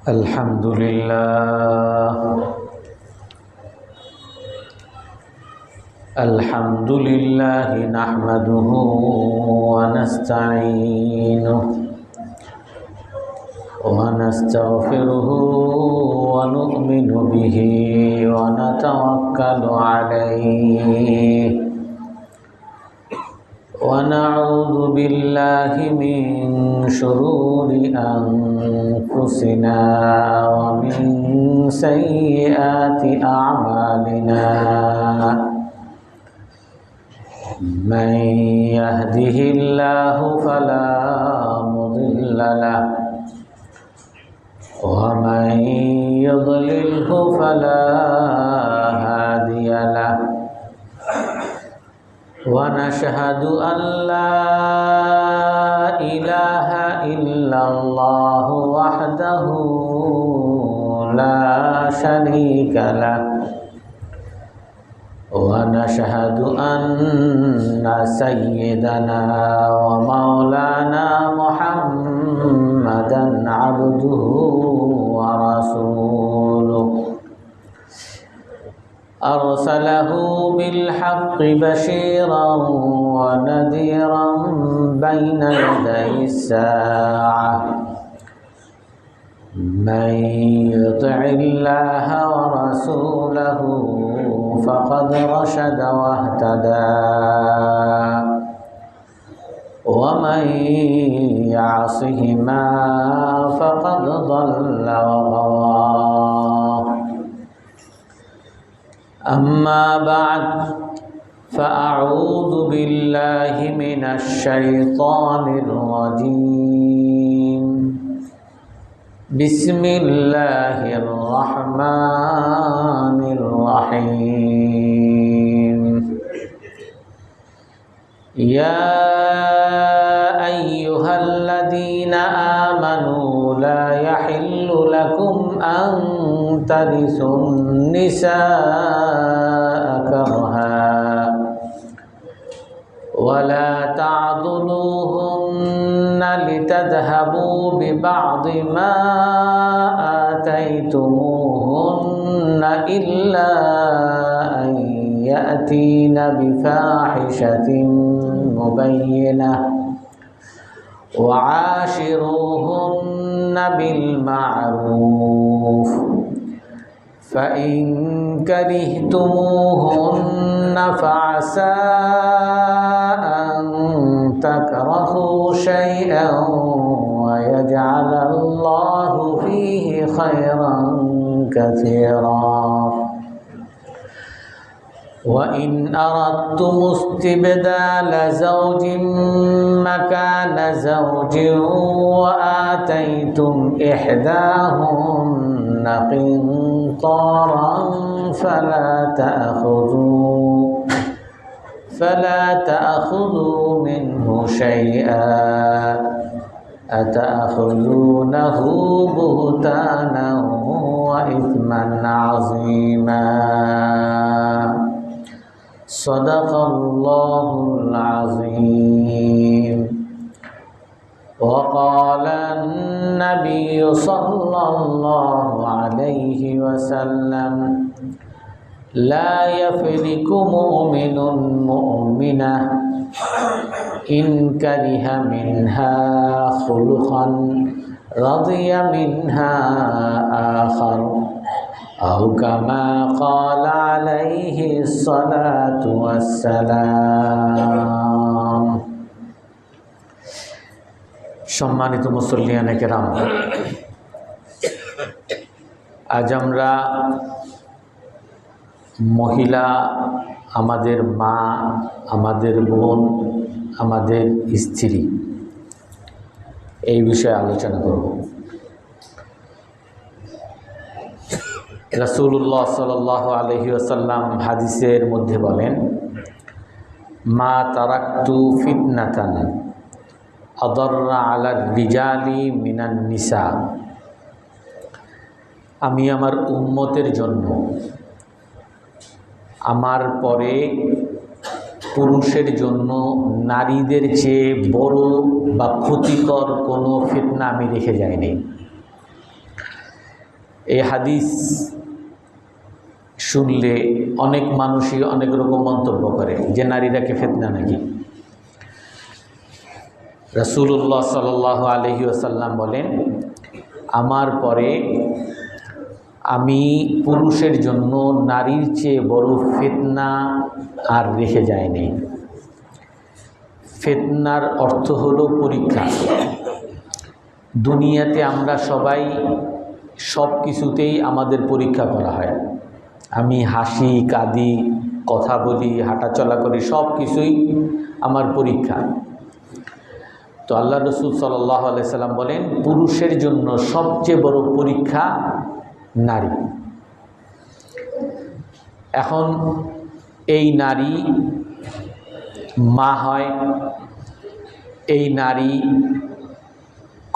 الحمد لله الحمد لله نحمده ونستعينه ونستغفره ونؤمن به ونتوكل عليه ونعوذ بالله من شرور أنفسنا ومن سيئات أعمالنا من يهده الله فلا مضل له ومن يضلله فلا هادي له ونشهد أن لا إله إلا الله وحده لا شريك له ونشهد أن سيدنا ومولانا محمدا عبده ورسوله أرسله بالحق بشيرا ونذيرا بين يدي الساعة من يطع الله ورسوله فقد رشد واهتدى ومن يعصهما فقد ضل وغوى أما بعد فأعوذ بالله من الشيطان الرجيم بسم الله الرحمن الرحيم يا أيها الذين آمنوا لا يحل لكم أن ترثوا النساء كرها ولا تعضلوهن لتذهبوا ببعض ما آتيتموهن إلا أن يأتين بفاحشة مبينة وعاشروهن بالمعروف فإن كرهتموهن فعسى أن تكرهوا شيئا ويجعل الله فيه خيرا كثيرا وإن أردتم استبدال زوج مكان زوج وآتيتم إحداهن قنطارا فلا تأخذوا منه شيئا أتأخذونه بهتانا وإثما عظيما صدق الله العظيم وقال النبي صلى الله عليه وسلم لا يفرق مؤمن مؤمنة إن كره منها خلقا رضي منها آخر أو كما قال عليه الصلاة والسلام সম্মানিত মুসল্লিয়ানে কেরাম, আজ আমরা মহিলা, আমাদের মা, আমাদের বোন, আমাদের স্ত্রী, এই বিষয়ে আলোচনা করব। রাসূলুল্লাহ সাল্লাল্লাহু আলাইহি ওয়াসাল্লাম হাদিসের মধ্যে বলেন, মা তারাকতু ফিতনাতান আদাররা আলা রিজালি মিনান নিসা। আমি আমার উম্মতের জন্য আমার পরে পুরুষের জন্য নারীদের চেয়ে বড় বা ক্ষতিকর কোনো ফিতনা আমি রেখে যাইনি। এই হাদিস শুনলে অনেক মানুষই অনেক রকম মন্তব্য করে যে নারীরা কি ফিতনা নাকি। রাসূলুল্লাহ সাল্লাল্লাহু আলাইহি ওয়াসাল্লাম বলেন, আমার পরে আমি পুরুষের জন্য নারীর চেয়ে বড় ফিতনা আর রেখে যায়নি। ফিতনার অর্থ হলো পরীক্ষা। দুনিয়াতে আমরা সবাই সব কিছুতেই আমাদের পরীক্ষা করা হয়। আমি হাসি, কাঁদি, কথা বলি, হাঁটাচলা করি, সব কিছুই আমার পরীক্ষা। তো আল্লাহ রসুল সাল্লাল্লাহু আলাইহি সাল্লাম বলেন, পুরুষের জন্য সবচেয়ে বড় পরীক্ষা নারী। এখন এই নারী মা হয়, এই নারী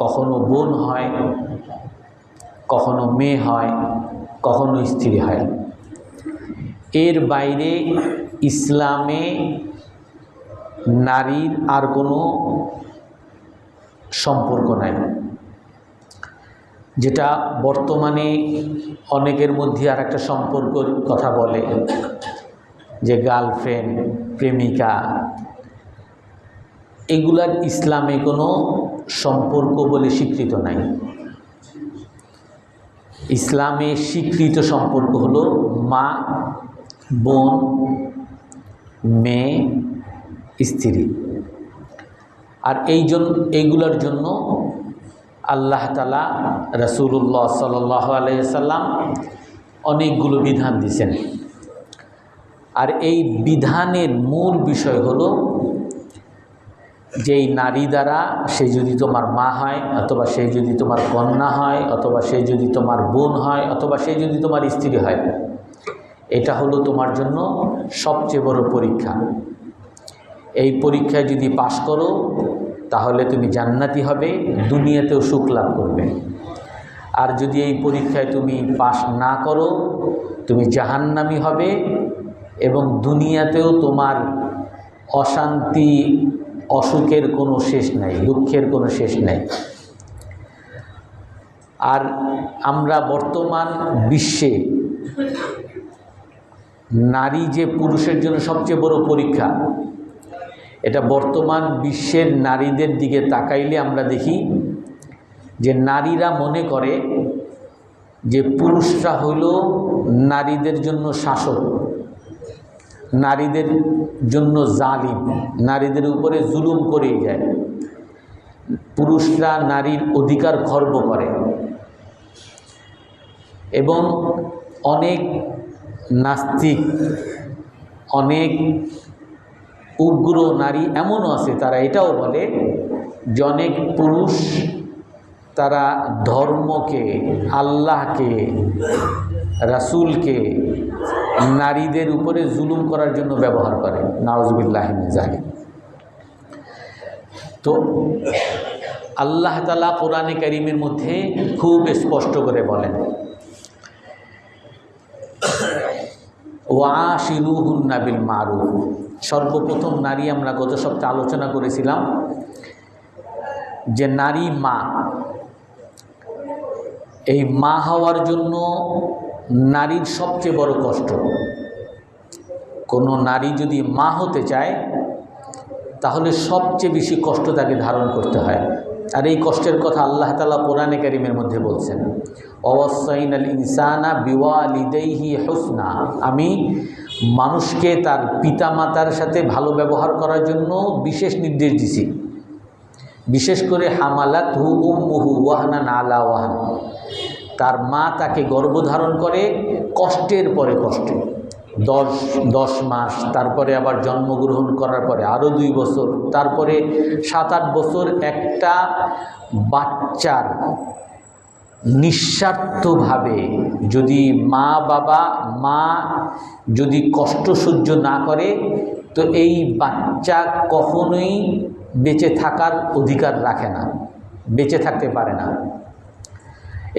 কখনো বোন হয়, কখনো মেয়ে হয়, কখনো স্ত্রী হয়। এর বাইরে ইসলামে নারীর আর কোনো সম্পর্ক নাই, যেটা বর্তমানে অনেকের মধ্যে আর একটা সম্পর্কের কথা বলে যে গার্লফ্রেন্ড, প্রেমিকা। এগুলার ইসলামে কোনো সম্পর্ক বলে স্বীকৃত নাই। ইসলামে স্বীকৃত সম্পর্ক হলো মা, বোন, মেয়ে, স্ত্রী। আর এইগুলোর জন্য আল্লাহ তাআলা রাসূলুল্লাহ সাল্লাল্লাহু আলাইহি সাল্লাম অনেকগুলো বিধান দিয়েছেন। আর এই বিধানের মূল বিষয় হলো যে এই নারী দ্বারা সে যদি তোমার মা হয়, অথবা সে যদি তোমার কন্যা হয়, অথবা সে যদি তোমার বোন হয়, অথবা সে যদি তোমার স্ত্রী হয়, এটা হলো তোমার জন্য সবচেয়ে বড় পরীক্ষা। এই পরীক্ষায় যদি পাশ করো তাহলে তুমি জান্নাতি হবে, দুনিয়াতেও সুখ লাভ করবে। আর যদি এই পরীক্ষায় তুমি পাশ না করো তুমি জাহান্নামী হবে, এবং দুনিয়াতেও তোমার অশান্তি, অসুখের কোনো শেষ নাই, দুঃখের কোনো শেষ নাই। আর আমরা বর্তমান বিশ্বে নারী যে পুরুষের জন্য সবচেয়ে বড় পরীক্ষা, এটা বর্তমান বিশ্বের নারীদের দিকে তাকাইলে আমরা দেখি যে নারীরা মনে করে যে পুরুষরা হইল নারীদের জন্য শাসক, নারীদের জন্য জালিম, নারীদের উপরে জুলুম করেই যায়। পুরুষরা নারীর অধিকার খর্ব করে, এবং অনেক নাস্তিক, অনেক উগ্র নারী এমনও আছে, তারা এটাও বলে যে অনেক পুরুষ তারা ধর্মকে, আল্লাহকে, রাসূলকে নারীদের উপরে জুলুম করার জন্য ব্যবহার করে। নাউজুবিল্লাহি মিন যালিক। তো আল্লাহ তাআলা কোরআনে কারীমের মধ্যে খুব স্পষ্ট করে বলেন, ওয়াশিরুহুন্না বিল মারুফ। সর্বপ্রথম নারী আমরা গত সপ্তাহে আলোচনা করেছিলাম যে নারী মা। এই মা হওয়ার জন্য নারীর সবচেয়ে বড় কষ্ট। কোনো নারী যদি মা হতে চায় তাহলে সবচেয়ে বেশি কষ্ট তাকে ধারণ করতে হয়। আর এই কষ্টের কথা আল্লাহ তাআলা কোরআনে কারীমের মধ্যে বলছেন, ওয়াসাইনাল ইনসানা বিওয়ালিদাইহি হুসনা। আমি মানুষকে তার পিতামাতার সাথে ভালো ব্যবহার করার জন্য বিশেষ নির্দেশ দিছি। বিশেষ করে হামালাতহু উম্মুহু ওয়াহনান আলা ওয়াহন, তার মা তাকে গর্ভধারণ করে কষ্টের পরে কষ্ট, 10 মাস, তারপরে আবার জন্মগ্রহণ করার পরে আরও 2 বছর, তারপরে 7-8 বছর একটা বাচ্চার নিঃস্বার্থভাবে যদি মা যদি কষ্ট সহ্য না করে তো এই বাচ্চা কখনোই বেঁচে থাকার অধিকার রাখে না, বেঁচে থাকতে পারে না।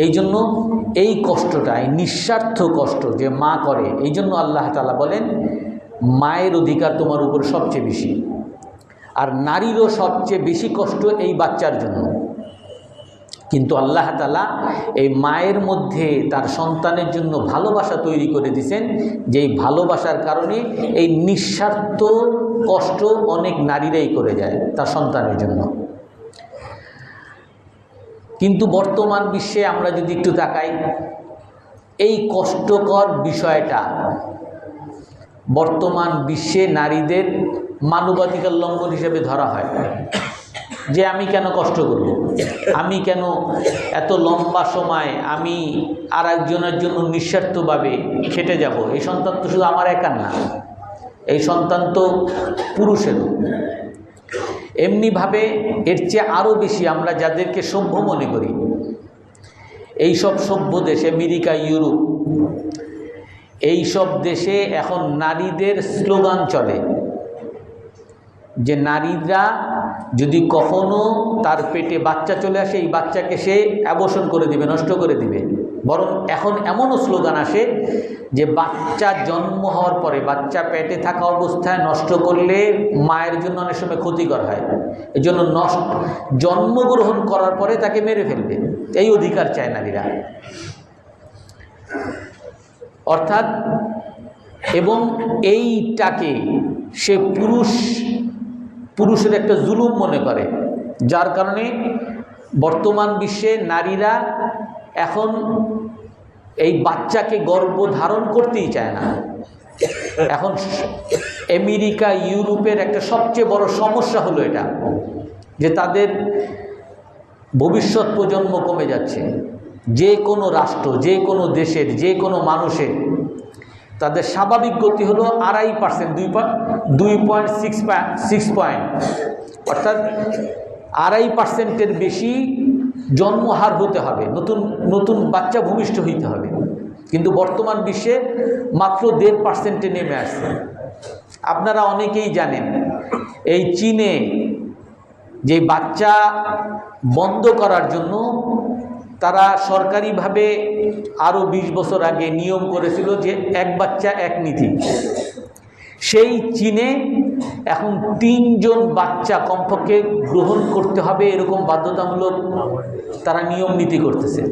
এই জন্য এই কষ্টটা, এই নিঃস্বার্থ কষ্ট যে মা করে, এই জন্য আল্লাহ তাআলা বলেন মায়ের অধিকার তোমার উপর সবচেয়ে বেশি, আর নারীরও সবচেয়ে বেশি কষ্ট এই বাচ্চার জন্য। কিন্তু আল্লাহ তাআলা এই মায়ের মধ্যে তার সন্তানের জন্য ভালোবাসা তৈরি করে দিয়েছেন, যেই ভালোবাসার কারণে এই নিঃস্বার্থ কষ্ট অনেক নারীরাই করে যায় তার সন্তানের জন্য। কিন্তু বর্তমান বিশ্বে আমরা যদি একটু তাকাই, এই কষ্টকর বিষয়টা বর্তমান বিশ্বে নারীদের মানবাধিকার লঙ্ঘন হিসেবে ধরা হয়। যে আমি কেন কষ্ট করব, আমি কেন এত লম্বা সময় আমি আর একজনের জন্য নিঃস্বার্থভাবে খেটে যাব, এই সন্তান তো শুধু আমার একার না, এই সন্তান তো পুরুষেরও। এমনিভাবে এর চেয়ে আরও বেশি আমরা যাদেরকে সভ্য মনে করি, এই সব সভ্য দেশে আমেরিকা, ইউরোপ, এই সব দেশে এখন নারীদের স্লোগান চলে যে নারীরা যদি কখনো তার পেটে বাচ্চা চলে আসে, এই বাচ্চাকে সে অ্যাবর্শন করে দিবে, নষ্ট করে দিবে। বরং এখন এমনও স্লোগান আসে যে বাচ্চা জন্ম হওয়ার পরে, বাচ্চা পেটে থাকা অবস্থায় নষ্ট করলে মায়ের জন্য অনেক সময় ক্ষতিকর হয়, এই জন্য জন্মগ্রহণ করার পরে তাকে মেরে ফেলবে, এই অধিকার চায় নারীরা। অর্থাৎ এবং এইটাকে সে পুরুষের একটা জুলুম মনে করে, যার কারণে বর্তমান বিশ্বে নারীরা এখন এই বাচ্চাকে গর্ভধারণ করতেই চায় না। এখন আমেরিকা, ইউরোপের একটা সবচেয়ে বড় সমস্যা হলো এটা, যে তাদের ভবিষ্যৎ প্রজন্ম কমে যাচ্ছে। যে কোনো রাষ্ট্র, যে কোনো দেশের, যে কোনো মানুষের তাদের স্বাভাবিক গতি হলো 2.5%, 2.6 পয়েন্ট, অর্থাৎ 2.5%-এর বেশি জন্মহার হতে হবে, নতুন বাচ্চা ভূমিষ্ঠ হইতে হবে। কিন্তু বর্তমান বিশ্বে মাত্র 1.5%-এ নেমে আসছে। আপনারা অনেকেই জানেন এই চীনে যে বাচ্চা বন্ধ করার জন্য তারা সরকারিভাবে আরও 20 বছর আগে নিয়ম করেছিল যে এক বাচ্চা এক নীতি। সেই চীনে এখন 3 জন বাচ্চা কমপক্ষে গ্রহণ করতে হবে এরকম বাধ্যতামূলক তারা নিয়ম নীতি করতেছে।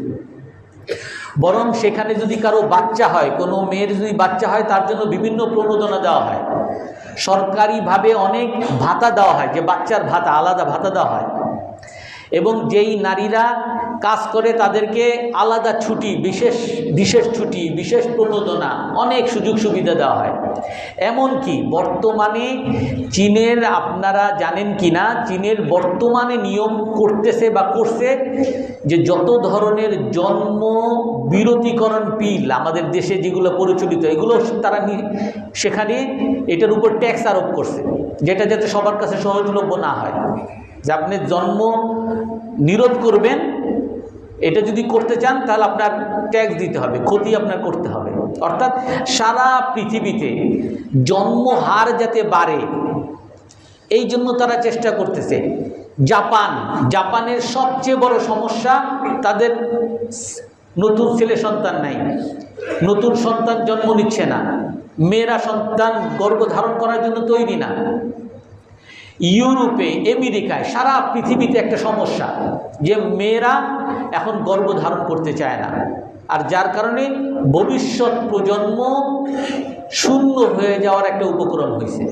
বরং সেখানে যদি কারো বাচ্চা হয়, কোনো মেয়ের যদি বাচ্চা হয়, তার জন্য বিভিন্ন প্রণোদনা দেওয়া হয়, সরকারিভাবে অনেক ভাতা দেওয়া হয়, যে বাচ্চার ভাতা, আলাদা ভাতা দেওয়া হয়। এবং যেই নারীরা কাজ করে তাদেরকে আলাদা ছুটি, বিশেষ ছুটি, বিশেষ প্রণোদনা, অনেক সুযোগ সুবিধা দেওয়া হয়। এমনকি বর্তমানে চীনের, আপনারা জানেন কি না, চীনের বর্তমানে নিয়ম করতেছে বা করছে যে যত ধরনের জন্ম বিরতিকরণ পিল আমাদের দেশে যেগুলো প্রচলিত, এগুলো তারা সেখানে এটার উপর ট্যাক্স আরোপ করছে, যেটা যাতে সবার কাছে সহজলভ্য না হয়। যে আপনি জন্ম নিরোধ করবেন, এটা যদি করতে চান তাহলে আপনার ট্যাক্স দিতে হবে, ক্ষতি আপনার করতে হবে। অর্থাৎ সারা পৃথিবীতে জন্মহার যাতে বাড়ে, এই জন্য তারা চেষ্টা করতেছে। জাপানের সবচেয়ে বড় সমস্যা, তাদের নতুন ছেলে সন্তান নাই, নতুন সন্তান জন্ম নিচ্ছে না, মেয়েরা সন্তান গর্ভধারণ করার জন্য তৈরি না। ইউরোপে, আমেরিকায়, সারা পৃথিবীতে একটা সমস্যা যে মেয়েরা এখন গর্ভধারণ করতে চায় না, আর যার কারণে ভবিষ্যৎ প্রজন্ম শূন্য হয়ে যাওয়ার একটা উপক্রম হয়েছে।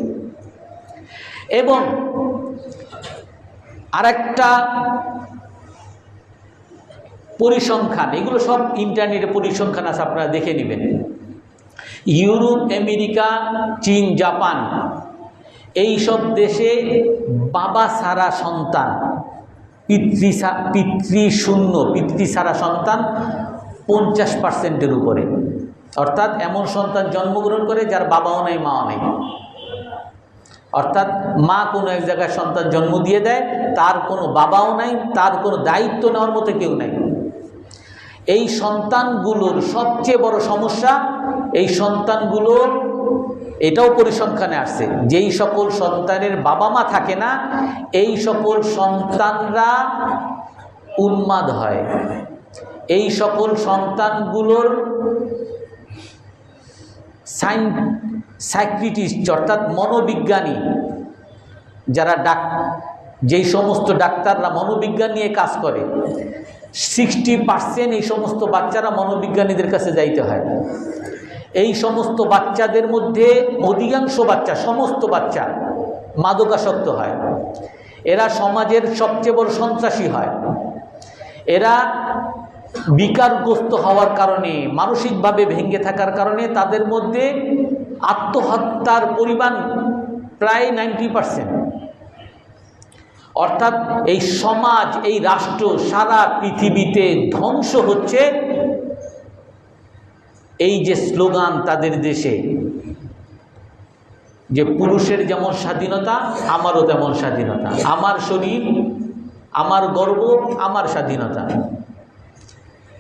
এবং আরেকটা পরিসংখ্যান, এগুলো সব ইন্টারনেটে পরিসংখ্যান আছে, আপনারা দেখে নেবেন। ইউরোপ, আমেরিকা, চীন, জাপান, এই সব দেশে বাবা ছাড়া সন্তান, পিতৃশূন্য, পিতৃ ছাড়া সন্তান 50%-এর উপরে। অর্থাৎ এমন সন্তান জন্মগ্রহণ করে যার বাবাও নাই, মাও নেই। অর্থাৎ মা কোনো এক জায়গায় সন্তান জন্ম দিয়ে দেয়, তার কোনো বাবাও নাই, তার কোনো দায়িত্ব নেওয়ার মতো কেউ নাই। এই সন্তানগুলোর সবচেয়ে বড় সমস্যা, এই সন্তানগুলো, এটাও পরিসংখ্যানে আসছে, যেই সকল সন্তানের বাবা মা থাকে না, এই সকল সন্তানরা উন্মাদ হয়। এই সকল সন্তানগুলোর সাইকিয়াট্রিস্ট অর্থাৎ মনোবিজ্ঞানী, যারা যেই সমস্ত ডাক্তাররা মনোবিজ্ঞান নিয়ে কাজ করে, 60% এই সমস্ত বাচ্চারা মনোবিজ্ঞানীদের কাছে যাইতে হয়। এই সমস্ত বাচ্চাদের মধ্যে অধিকাংশ বাচ্চা, সমস্ত বাচ্চা মাদকাসক্ত হয়। এরা সমাজের সবচেয়ে বড় সন্ত্রাসী হয়। এরা বিকারগ্রস্ত হওয়ার কারণে, মানসিকভাবে ভেঙে থাকার কারণে তাদের মধ্যে আত্মহত্যার পরিমাণ প্রায় 90%। অর্থাৎ এই সমাজ, এই রাষ্ট্র সারা পৃথিবীতে ধ্বংস হচ্ছে এই যে স্লোগান তাদের দেশে, যে পুরুষের যেমন স্বাধীনতা আমারও তেমন স্বাধীনতা, আমার শরীর আমার গর্ব আমার স্বাধীনতা।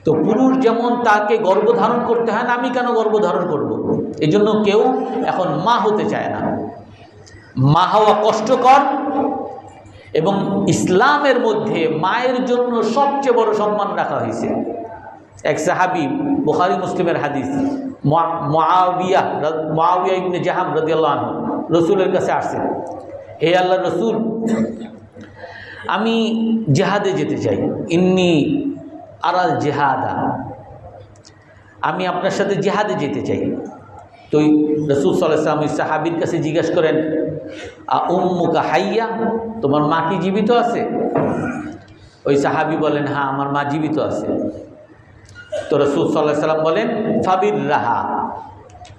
তো পুরুষ যেমন তাকে গর্ভধারণ করতে হয় না, আমি কেন গর্ভধারণ করব? এই জন্য কেউ এখন মা হতে চায় না। মা হওয়া কষ্টকর, এবং ইসলামের মধ্যে মায়ের জন্য সবচেয়ে বড় সম্মান রাখা হয়েছে। এক সাহাবী, বুখারী মুসলিমের হাদিস, মুআবিয়া ইবনে জাহাম রাদিয়াল্লাহু আনহু রাসূলের কাছে আসছেন, হে আল্লাহর রাসূল, আমি জিহাদে যেতে চাই, ইন্নী আরাল জিহাদা, আমি আপনার সাথে জিহাদে যেতে চাই। তো রাসূল সাল্লাল্লাহু আলাইহি ওয়াসাল্লাম ওই সাহাবীর কাছে জিজ্ঞাসা করেন, উম্মুকা হাইয়া, তোমার মা কি জীবিত আছে? ওই সাহাবী বলেন, হ্যাঁ আমার মা জীবিত আছে। তো রাসূল সাল্লাল্লাহু আলাইহি ওয়াসাল্লাম বলেন, ফাবির রাহা,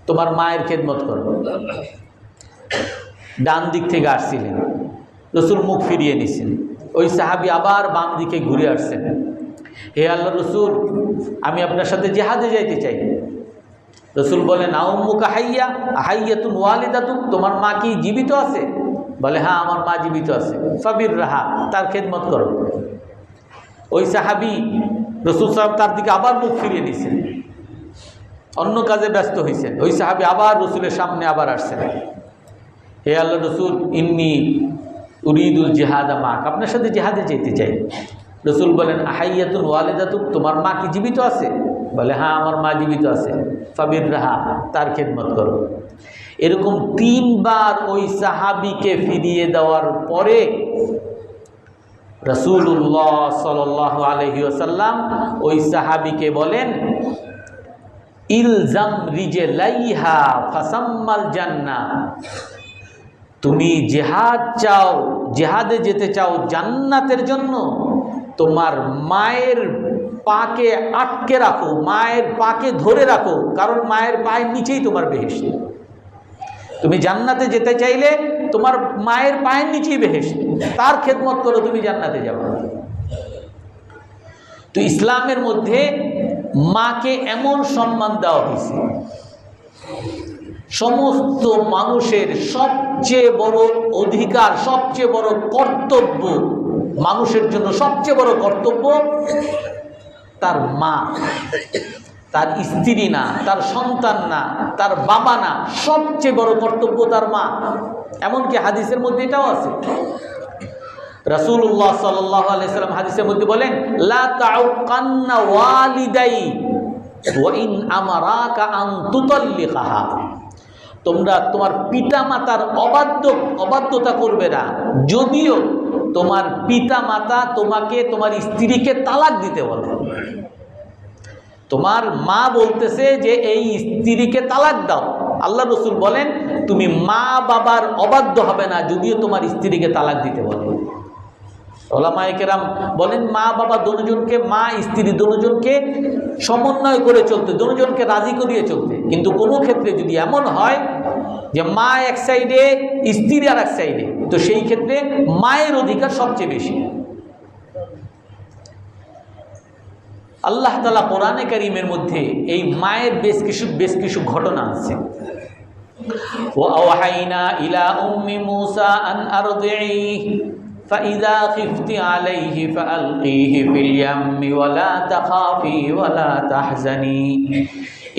তোমার মায়ের খেদমত করো। ডান দিক থেকে আসছিলেন, রাসূল মুখ ফিরিয়ে নিছেন। ওই সাহাবী আবার বাম দিকে ঘুরে আসছেন, হে আল্লাহর রাসূল, আমি আপনার সাথে জিহাদে যাইতে চাই। রাসূল বলেন, আউম্মুকা হাইয়া হাইয়াতুন ওয়ালিদাতুক, তোমার মা কি জীবিত আছে? বলে, হ্যাঁ আমার মা জীবিত আছে। ফাবির রাহা, তার খেদমত করো। ওই সাহাবী রাসূল সাহেব তার দিকে আবার মুখ ফিরিয়ে নিয়েছেন, অন্য কাজে ব্যস্ত হয়েছেন। ওই সাহাবী আবার রাসূলের সামনে আবার আসছেন, হে আল্লাহর রাসূল, ইন্নী উরিদুল জিহাদা মাক, আপনার সাথে জিহাদে যেতে চাই। রাসূল বলেন, আহাইয়াতুন ওয়ালিদাতুক, তোমার মা কি জীবিত আছে? বলে, হ্যাঁ আমার মা জীবিত আছে। ফাবির রাহা, তার খেদমত করো। এরকম 3 বার ওই সাহাবীকে ফিরিয়ে দেওয়ার পরে রাসূলুল্লাহ সাল্লাল্লাহু আলাইহি ওয়াসাল্লাম ওই সাহাবীকে বলেন, ইলজাম রিজলাইহা ফাসাম্মাল জান্নাহ, তুমি জিহাদ চাও, জিহাদে যেতে চাও জান্নাতের জন্য, তোমার মায়ের পাকে আটকে রাখো, মায়ের পাকে ধরে রাখো, কারণ মায়ের পায়ের নিচেই তোমার বেহেশত। তুমি জান্নাতে যেতে চাইলে তোমার মায়ের পায়ের নিচেই বেহেশত, তার খেদমত করো, তুমি জান্নাতে যাবে। তো ইসলামের মধ্যে মাকে এমন সম্মান দেওয়া হয়েছে, সমস্ত মানুষের সবচেয়ে বড় অধিকার, সবচেয়ে বড় কর্তব্য, মানুষের জন্য সবচেয়ে বড় কর্তব্য তার মা, তার স্ত্রী না, তার সন্তান না, তার বাবা না, সবচেয়ে বড় কর্তব্য তার মা। এমনকি হাদিসের মধ্যে এটাও আছে, রাসূলুল্লাহ সাল্লাল্লাহু আলাইহি ওয়াসাল্লাম হাদিসের মধ্যে বলেন, লা তাউকান্না ওয়ালিদাই ওয়া ইন আমারাকা আন তুতাল্লিকাহা, তোমরা তোমার পিতামাতার অবাধ্যতা করবে না, যদিও তোমার পিতামাতা তোমাকে, তোমার স্ত্রীকে তালাক দিতে বলে। তোমার মা বলতেছে যে এই স্ত্রীকে তালাক দাও, আল্লাহ রাসূল বলেন তুমি মা বাবার অবাধ্য হবে না, যদিও তোমার স্ত্রীকে তালাক দিতে বলে। ওলামায়ে কেরাম বলেন, মা বাবা দুজনকে, মা স্ত্রী দুজনকে সমন্বয় করে চলতে, দুজনকে রাজি করিয়ে চলতে। কিন্তু কোনো ক্ষেত্রে যদি এমন হয় যে মা এক সাইডে স্ত্রী আর এক সাইডে, তো সেই ক্ষেত্রে মায়ের অধিকার সবচেয়ে বেশি। আল্লাহ তাআলা কোরআনে কারীমের মধ্যে এই মায়ের বেশ কিছু ঘটনা আছে। ওয়া আওহাইনা ইলা উম্মি মূসা আন আরদিহি فإذا خفت عليه فألقيه في اليم ولا تخافي ولا تحزني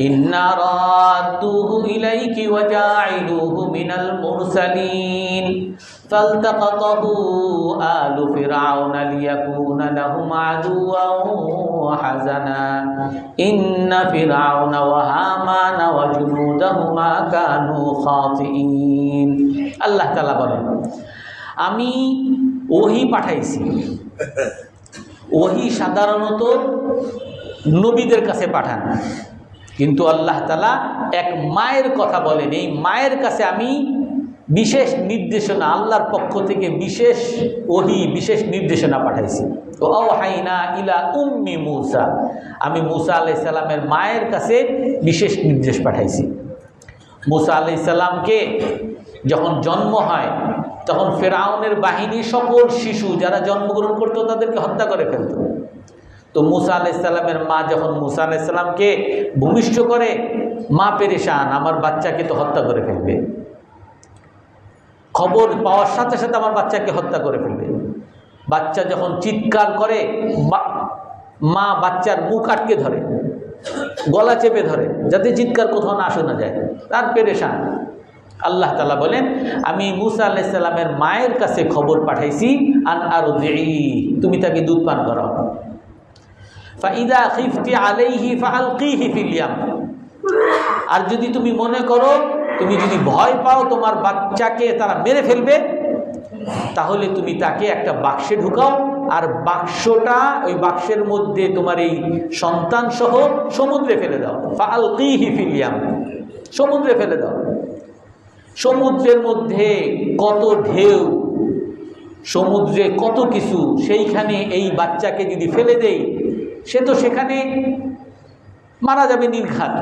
إنا رادوه إليك وجاعلوه من المرسلين فالتقطه آل فرعون ليكون لهم عدوا وحزنا إن فرعون وهامان وجنودهما كانوا خاطئين الله تعالى বলেন আমি ওহী পাঠাইছি। ওহী সাধারণত নবীদের কাছে পাঠান, কিন্তু আল্লাহ তাআলা এক মায়ের কথা বলেন। এই মায়ের কাছে আমি বিশেষ নির্দেশনা, আল্লাহর পক্ষ থেকে বিশেষ ওহী, বিশেষ নির্দেশনা পাঠাইছি। ওয়াহাইনা ইলা উম্মি মূসা, আমি মূসা আলাইহিস সালামের মায়ের কাছে বিশেষ নির্দেশ পাঠাইছি। মূসা আলাইহিস সালামকে যখন জন্ম হয় তখন ফেরাউনের বাহিনী সকল শিশু যারা জন্মগ্রহণ করতো তাদেরকে হত্যা করে ফেলত। তো মূসা আলাইহিস সালামের মা যখন মূসা আলাইহিস সালামকে ভূমিষ্ঠ করে, মা পেরেশান, আমার বাচ্চাকে তো হত্যা করে ফেলবে, খবর পাওয়ার সাথে সাথে আমার বাচ্চাকে হত্যা করে ফেলবে। বাচ্চা যখন চিৎকার করে মা বাচ্চার মুখ আটকে ধরে, গলা চেপে ধরে, যাতে চিৎকার কোথাও না শোনা যায়, তার পেরেশান। আল্লাহ তাআলা বলেন আমি মূসা আলাইহিস সালামের মায়ের কাছে খবর পাঠাইছি, আন আরদিই, তুমি তাকে দুধ পান করাও। ফাইদা খিফতি আলাইহি ফাআলকিহি ফিল ইয়াম, আর যদি তুমি মনে করো, তুমি যদি ভয় পাও তোমার বাচ্চাকে তারা মেরে ফেলবে, তাহলে তুমি তাকে একটা বাক্সে ঢুকাও, আর বাক্সটা, ওই বাক্সের মধ্যে তোমার এই সন্তান সহ সমুদ্রে ফেলে দাও। ফাআলকিহি ফিল ইয়াম, সমুদ্রে ফেলে দাও। সমুদ্রের মধ্যে কত ঢেউ, সমুদ্রে কত কিছু, সেইখানে এই বাচ্চাকে যদি ফেলে দেই সে তো সেখানে মারা যাবে নির্ঘাত।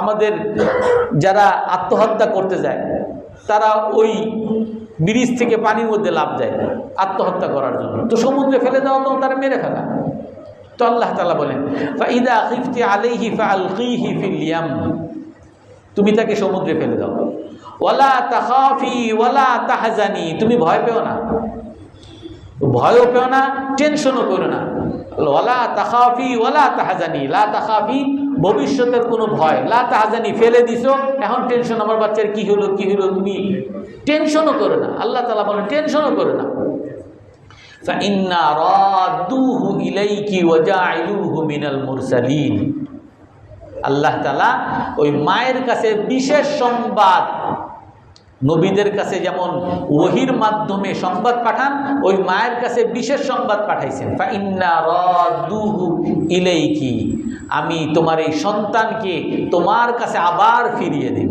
আমাদের যারা আত্মহত্যা করতে যায় তারা ওই ব্রিজ থেকে পানির মধ্যে লাফ দেয় আত্মহত্যা করার জন্য, তো সমুদ্রে ফেলে দেওয়া তো তারা মেরে ফেলা। তো আল্লাহ তাআলা বলেন ফাইদা খিফতি আলাইহি ফাআলকিহি ফিল ইয়াম, তুমি তাকে সমুদ্রে ফেলে দাও। ওয়ালা তাখাফি ওয়ালা তাহজানি, তুমি ভয় পেও না, ভয়ও পেও না, টেনশনও করো না। ওয়ালা তাখাফি ওয়ালা তাহজানি, লা তাখাফি ভবিষ্যতের কোনো ভয়, লা তাহজানি ফেলে দিছো, এখন টেনশন আমার বাচ্চার কি হলো কি হলো, তুমি টেনশনও করো না। আল্লাহ তাআলা বলেন টেনশনও করো না। ফাইন্না রাদুহু ইলাইকি ওয়া জাইলুহু মিনাল মুরসালিন, আল্লাহ তাআলা ওই মায়ের কাছে বিশেষ সংবাদ, নবীদের কাছে যেমন ওহীর মাধ্যমে সংবাদ পাঠান, ওই মায়ের কাছে বিশেষ সংবাদ পাঠাইছেন। ফাইন্না রাদুহু ইলাইকি, আমি তোমার এই সন্তানকে তোমার কাছে আবার ফিরিয়ে দেব।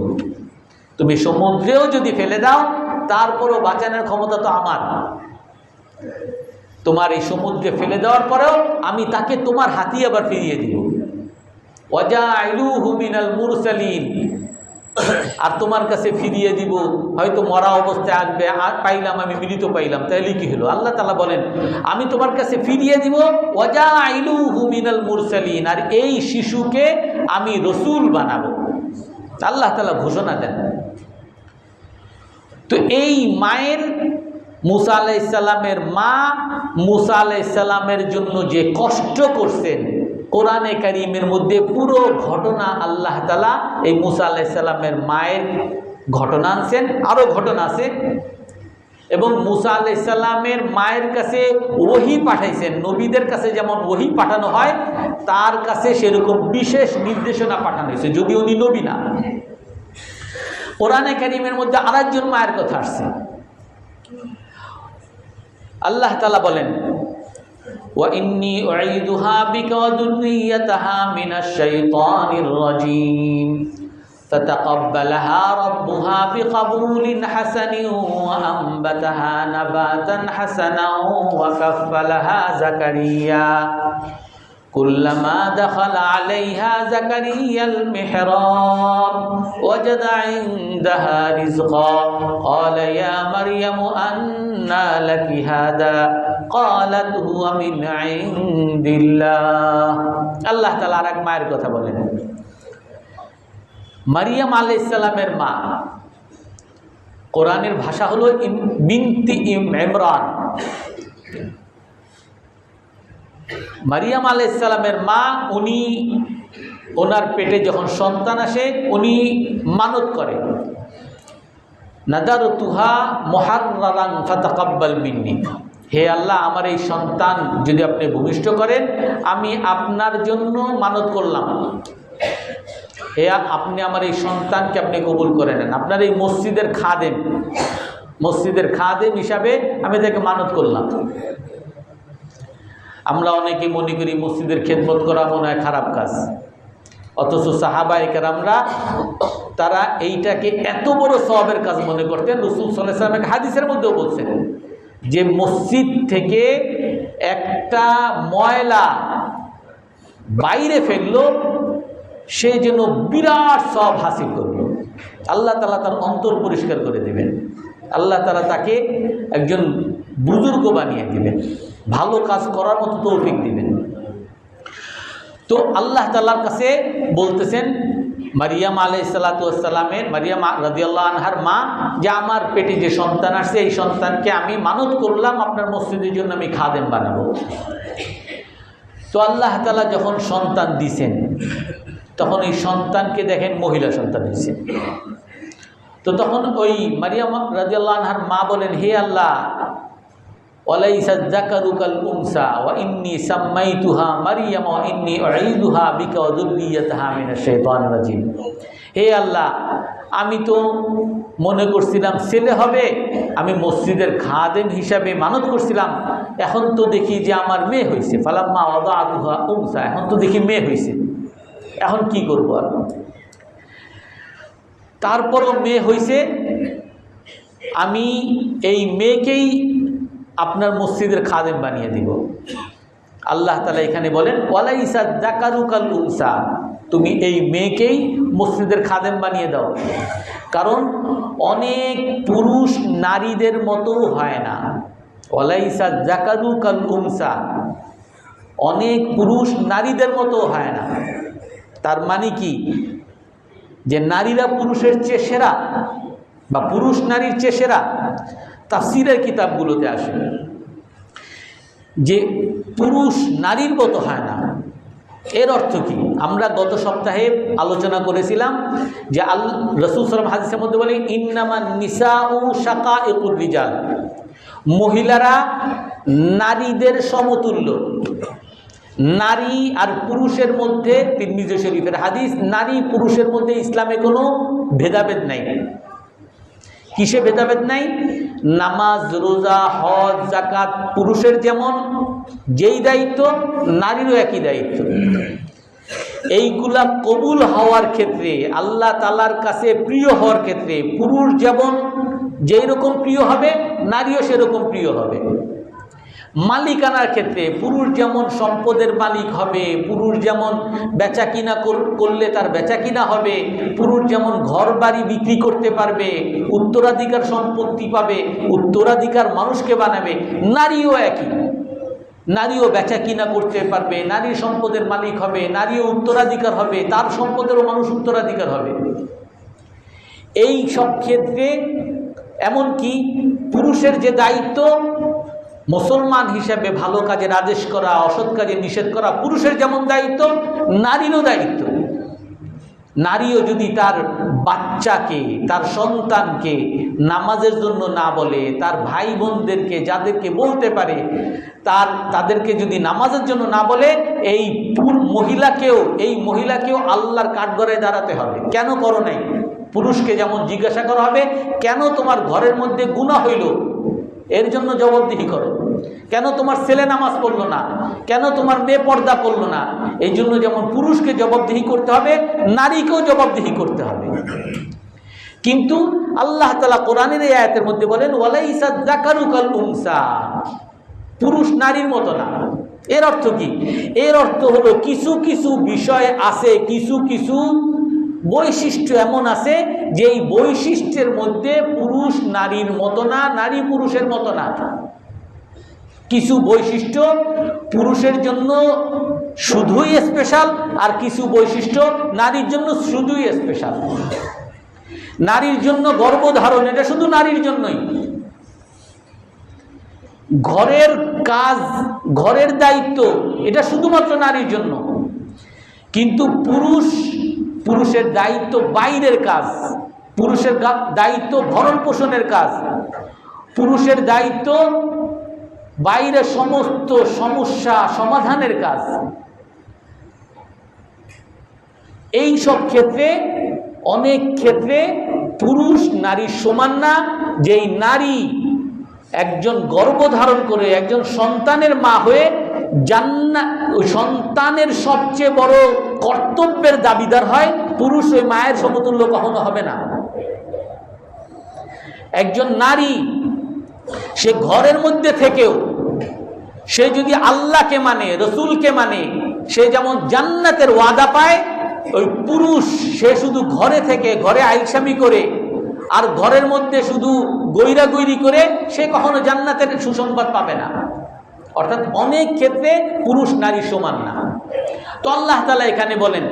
তুমি সমুদ্রেও যদি ফেলে দাও তারপরও বাঁচানোর ক্ষমতা তো আমার। তোমার এই সমুদ্রে ফেলে দেওয়ার পরেও আমি তাকে তোমার হাতে আবার ফিরিয়ে দিব। ওয়াজাইলুহু মিনাল মুরসালিন, আর তোমার কাছে ফিরিয়ে দিব, হয়তো মরা অবস্থায় আসবে, আর পাইলাম আমি মৃত পাইলাম, তাহলে কি হলো? আল্লাহ তাআলা বলেন আমি তোমার কাছে ফিরিয়ে দিব। ওয়াজাইলুহু মিনাল মুরসালিন, আর এই শিশুকে আমি রসুল বানাবো। আল্লাহ তাআলা ঘোষণা দেন। তো এই মায়ের, মূসা আলাইহিস সালামের মা মূসা আলাইহিস সালামের জন্য যে কষ্ট করছেন, কোরআনে কারীমের মধ্যে পুরো ঘটনা আল্লাহ তাআলা এই মূসা আলাইহিস সালামের মায়ের ঘটনা আনছেন। আরও ঘটনা আছে, এবং মূসা আলাইহিস সালামের মায়ের কাছে ওহী পাঠাইছেন। নবীদের কাছে যেমন ওহী পাঠানো হয়, তার কাছে সেরকম বিশেষ নির্দেশনা পাঠানো হয়েছে, যদিও উনি নবী না। কোরআনে কারীমের মধ্যে আরেকজন মায়ের কথা আসছে। আল্লাহ তাআলা বলেন وإني أعيذها بك وذريتها من الشيطان الرجيم فتقبلها ربها بقبول حسن وأنبتها نباتا حسنا وكفلها زكريا كلما دخل عليها زكريا المحراب وجد عندها رزقا قال يا مريم أنى لك هذا قالت هو من عند الله আল্লাহ তাআলা আরেক মায়ের কথা বলেন। মারিয়াম আলাইহিস সালামের মা, কোরআনের ভাষা হলো বিনতি ইমরান, মারিয়াম আলাইহিস সালামের মা, উনি ওনার পেটে যখন সন্তান আসে উনি মানত করে, নাদারতুহা মুহাররারান ফাতাকাব্বাল মিন্নি, হে আল্লাহ আমার এই সন্তান যদি আপনি ভূমিষ্ঠ করেন আমি আপনার জন্য মানত করলাম, হে আপনি আমার এই সন্তানকে আপনি কবুল করে নেন, আপনার এই মসজিদের খাদেম হিসাবে আমি তাকে মানত করলাম। আমরা অনেকে মনে করি মসজিদের খেদমত করা মনে হয় খারাপ কাজ, অথচ সাহাবায়ে কেরামরা তারা এইটাকে এত বড় সওয়াবের কাজ মনে করতেন। রাসূল সাল্লাল্লাহু আলাইহি ওয়াসাল্লাম হাদিসের মধ্যেও বলছেন যে মসজিদ থেকে একটা ময়লা বাইরে ফেললো সে যেন বিরাট সওয়াব হাসিল করল, আল্লাহ তাআলা তার অন্তর পরিষ্কার করে দেবেন, আল্লাহ তাআলা তাকে একজন বুজুর্গ বানিয়ে দিবেন, ভালো কাজ করার মতো তৌফিক দিবেন। তো আল্লাহ তাআলার কাছে বলতেছেন মারিয়াম আলাইহিস সালাতু ওয়াস সালামের, মারিয়াম রাদিয়াল্লাহু আনহার মা, যে আমার পেটে যে সন্তান আসছে এই সন্তানকে আমি মানত করলাম আপনার মসজিদের জন্য আমি খাদেম বানাবো। তো আল্লাহ তাআলা যখন সন্তান দিছেন তখন এই সন্তানকে দেখেন মহিলা সন্তান হয়েছে। তো তখন ওই মারিয়াম রাদিয়াল্লাহু আনহার মা বলেন, হে আল্লাহ, ওয়ালাইসা যাকারু কাল উনসা ওয়া ইন্নী সাম্মাইতুহা মারইয়াম ওয়া ইন্নী উঈদুহা বিকা ওয়া যুররিয়াতাহা মিনাশ শাইতানির রাজিম, হে আল্লাহ আমি তো মনে করছিলাম ছেলে হবে, আমি মসজিদের খাদেম হিসাবে মানত করছিলাম, এখন তো দেখি যে আমার মেয়ে হয়েছে, ফালাম্মা ওয়াদাআতুহা উনসা, এখন তো দেখি মেয়ে হয়েছে, এখন কি করব আর। তারপরও মেয়ে হয়েছে, আমি এই মেয়েকেই আপনার মসজিদের খাদেম বানিয়ে দিব। আল্লাহ তাআলা এখানে বলেন ওয়ালাইসা যাকারু কাল উনসা, তুমি এই মেয়েকেই মসজিদের খাদেম বানিয়ে দাও, কারণ অনেক পুরুষ নারীদের মতো হয় না। ওয়ালাইসা যাকারু কাল উনসা, অনেক পুরুষ নারীদের মতো হয় না। তার মানে কি, যে নারীরা পুরুষের চেয়ে সেরা বা পুরুষ নারীর চেয়ে সেরা, তাফসীরের কিতাবগুলোতে আসে যে পুরুষ নারীর মতো হয় না। এর অর্থ কি, আমরা গত সপ্তাহে আলোচনা করেছিলাম যে রাসূল সাল্লাল্লাহু আলাইহি ওয়াসাল্লাম হাদিসের মধ্যে বলেন ইন্নামান নিসাউ শাকাইকুর রিজাল, মহিলারা নারীদের সমতুল্য। নারী আর পুরুষের মধ্যে, তিরমিজি শরীফের হাদিস, নারী পুরুষের মধ্যে ইসলামে কোনো ভেদাভেদ নাই। কিসে ভেদাভেদ নাই? নামাজ, রোজা, হজ, যাকাত পুরুষের যেমন যেই দায়িত্ব নারীরও একই দায়িত্ব। এইগুলা কবুল হওয়ার ক্ষেত্রে, আল্লাহ তাআলার কাছে প্রিয় হওয়ার ক্ষেত্রে পুরুষ যেমন যেই রকম প্রিয় হবে নারীও সেরকম প্রিয় হবে। মালিকানার ক্ষেত্রে পুরুষ যেমন সম্পদের মালিক হবে, পুরুষ যেমন বেচা কিনা করলে তার বেচা কিনা হবে, পুরুষ যেমন ঘর বাড়ি বিক্রি করতে পারবে, উত্তরাধিকার সম্পত্তি পাবে, উত্তরাধিকার মানুষকে বানাবে, নারীও একই। নারীও বেচা কিনা করতে পারবে, নারী সম্পদের মালিক হবে, নারীও উত্তরাধিকার হবে, তার সম্পদেরও মানুষ উত্তরাধিকার হবে। এই সব ক্ষেত্রে এমনকি পুরুষের যে দায়িত্ব মুসলমান হিসেবে ভালো কাজের আদেশ করা, অসৎ কাজে নিষেধ করা পুরুষের যেমন দায়িত্ব, নারীরও দায়িত্ব। নারীও যদি তার বাচ্চাকে, তার সন্তানকে নামাজের জন্য না বলে, তার ভাই বোনদেরকে যাদেরকে বলতে পারে তাদেরকে যদি নামাজের জন্য না বলে, এই মহিলাকেও আল্লাহর কাঠগড়ায় দাঁড়াতে হবে। কেন করো নাই? পুরুষকে যেমন জিজ্ঞাসা করা হবে কেন তোমার ঘরের মধ্যে গুনাহ হইল, এর জন্য জবাবদিহি করো। কেন তোমার ছেলে নামাজ পড়লো না, কেন তোমার মেয়ে পর্দা করলো না, এই জন্য যেমন পুরুষকে জবাবদিহি করতে হবে নারীকেও জবাবদিহি করতে হবে। কিন্তু আল্লাহ তাআলা কোরআনের এই আয়াতের মধ্যে বলেন ওয়ালাইসা যাকারু কাল উনসা, পুরুষ নারীর মতো না। এর অর্থ কি? এর অর্থ হলো কিছু কিছু বিষয় আছে, কিছু কিছু বৈশিষ্ট্য এমন আছে যে এই বৈশিষ্ট্যের মধ্যে পুরুষ নারীর মতো না, নারী পুরুষের মতো না। কিছু বৈশিষ্ট্য পুরুষের জন্য শুধুই স্পেশাল, আর কিছু বৈশিষ্ট্য নারীর জন্য শুধুই স্পেশাল। নারীর জন্য গর্ভধারণ, এটা শুধু নারীর জন্যই। ঘরের কাজ, ঘরের দায়িত্ব এটা শুধুমাত্র নারীর জন্য, কিন্তু পুরুষের দায়িত্ব বাইরের কাজ, পুরুষের দায়িত্ব ভরণ পোষণের কাজ, পুরুষের দায়িত্ব বাইরের সমস্ত সমস্যা সমাধানের কাজ। এই সব ক্ষেত্রে অনেক ক্ষেত্রে পুরুষ নারীর সমান না। যেই নারী একজন গর্ভধারণ করে একজন সন্তানের মা হয়ে ওই সন্তানের সবচেয়ে বড় কর্তব্যের দাবিদার হয়, পুরুষ ওই মায়ের সমতুল্য কখনো হবে না। একজন নারী সে ঘরের মধ্যে থেকেও সে যদি আল্লাহকে মানে, রসুলকে মানে, সে যেমন জান্নাতের ওয়াদা পায়, ওই পুরুষ সে শুধু ঘরে থেকে ঘরে আইসামি করে আর ঘরের মধ্যে শুধু গৈরাগৈরি করে সে কখনো জান্নাতের সুসংবাদ পাবে না। অর্থাৎ অনেক ক্ষেত্রে পুরুষ নারী সমান না। তো আল্লাহ তাআলা এখানে বলেন,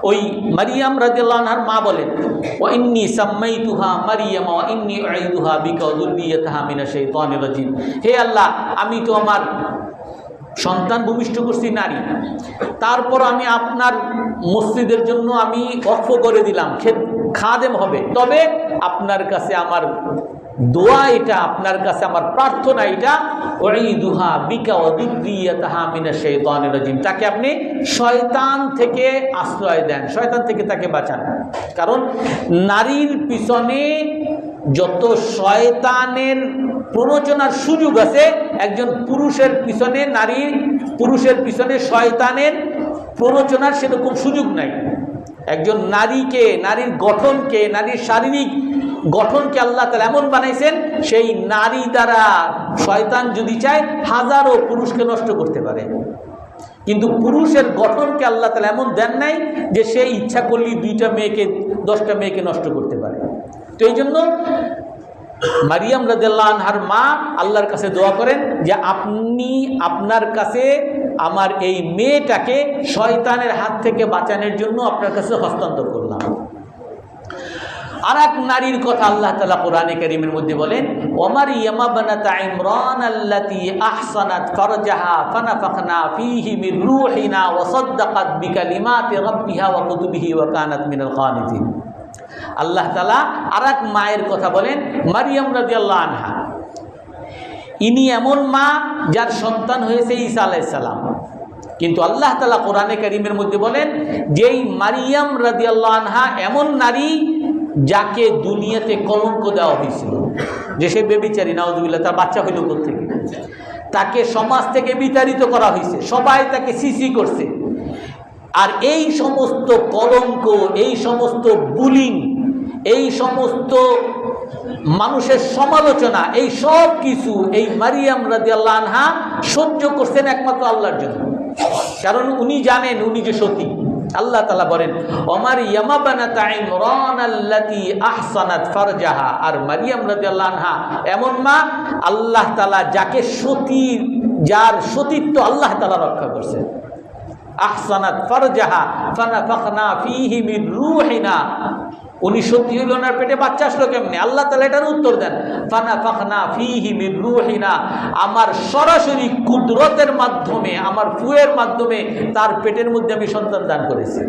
ওই মারিয়াম রাদিয়াল্লাহু আনহার মা বলেন, ওয়া ইন্নী সাম্মাইতুহা মারিয়াম ওয়া ইন্নী উঈদুহা বিকা ওয়া যুররিয়াতাহা মিনাশ শাইতানির রাজিম। হে আল্লাহ, আমি তো আমার সন্তান ভূমিষ্ঠ করছি নারী, তারপর আমি আপনার মসজিদের জন্য আমি ওয়াকফ করে দিলাম, খাদেম হবে, তবে আপনার কাছে আমার দোয়া এটা, আপনার কাছে আমার প্রার্থনা এটা, উঈদুহা বিকা ওয়া যুররিয়াতাহা মিনাশ শাইতানির রাজিম, তাকে আপনি শয়তান থেকে আশ্রয় দেন, শয়তান থেকে তাকে বাঁচান। কারণ নারীর পিছনে যত শয়তানের প্ররোচনার সুযোগ আছে, একজন পুরুষের পিছনে শয়তানের প্ররোচনার সেরকম সুযোগ নাই। একজন নারীকে, নারীর গঠনকে, নারীর শারীরিক গঠনকে আল্লাহ তাআলা এমন বানাইছেন, সেই নারী দ্বারা শয়তান যদি চায় হাজারো পুরুষকে নষ্ট করতে পারে। কিন্তু পুরুষের গঠনকে আল্লাহ তাআলা এমন দেন নাই যে সে ইচ্ছা করলেই 2টা মেয়েকে 10টা মেয়েকে নষ্ট করতে পারে। তো এই জন্য মারিয়াম রাদিয়াল্লাহু আনহার মা আল্লাহর কাছে দোয়া করেন যে আপনি আপনার কাছে আমার এই মেয়েটাকে শয়তানের হাত থেকে বাঁচানোর জন্য আপনার কাছে হস্তান্তর করলাম। আর এক নারীর কথা আল্লাহ তাআলা কোরআনে কারীমের মধ্যে বলেন, ওয়া মারইয়ামা বানাতা ইমরান আল্লাতী আহসানাত ফারজাহা ফানাফাখনা ফীহি মির রূহিনা ওয়া সাদ্দাকাত বিকালিমাতি রাব্বিহা ওয়া কুতুবিহি ওয়া কানাত মিনাল কানিতিন। আল্লাহ তাআলা আর এক মায়ের কথা বলেন, মারিয়াম রাদিয়াল্লাহু আনহা, ইনি এমন মা যার সন্তান হয়েছে ঈসা আলাইহিস সালাম। কিন্তু আল্লাহ তাআলা কোরআনে কারীমের মধ্যে বলেন, যেই মারিয়াম রাদিয়াল্লাহু আনহা এমন নারী যাকে দুনিয়াতে কলঙ্ক দেওয়া হয়েছিল, যে সে বেবিচারী, নাউযুবিল্লাহ, তার বাচ্চা হইল কোত্থেকে, তাকে সমাজ থেকে বিতাড়িত করা হয়েছে, সবাই তাকে সিসি করছে। আর এই সমস্ত কলঙ্ক, এই সমস্ত বুলিং, এই সমস্ত মানুষের সমালোচনা, এই সব কিছু এই মারিয়াম রাদিয়াল্লাহু আনহা সহ্য করছেন একমাত্র আল্লাহর জন্য। কারণ উনি জানেন উনি যে সতী। আল্লাহ তাআলা বলেন, ওয়া মারইয়ামা বানাতা ইমরান আল্লাতী আহসানাত ফারজাহা, আর মারিয়াম রাদিয়াল্লাহু আনহা এমন মা আল্লাহ তাআলা যাকে সতী, যার সতীত্ব আল্লাহ তাআলা রক্ষা করছেন। আহসানাত ফারজাহা ফানাফাখনা ফীহি মির রূহিনা, উনি সত্যি হইল না, পেটে বাচ্চা আসলো কেমনে? আল্লাহ তাআলা এটার উত্তর দেন, ফানাফাখনা ফীহি মির রূহিনা, আমার সরাসরি কুদরতের মাধ্যমে, আমার ফুয়ের মাধ্যমে তার পেটের মধ্যে আমি সন্তান দান করেছি।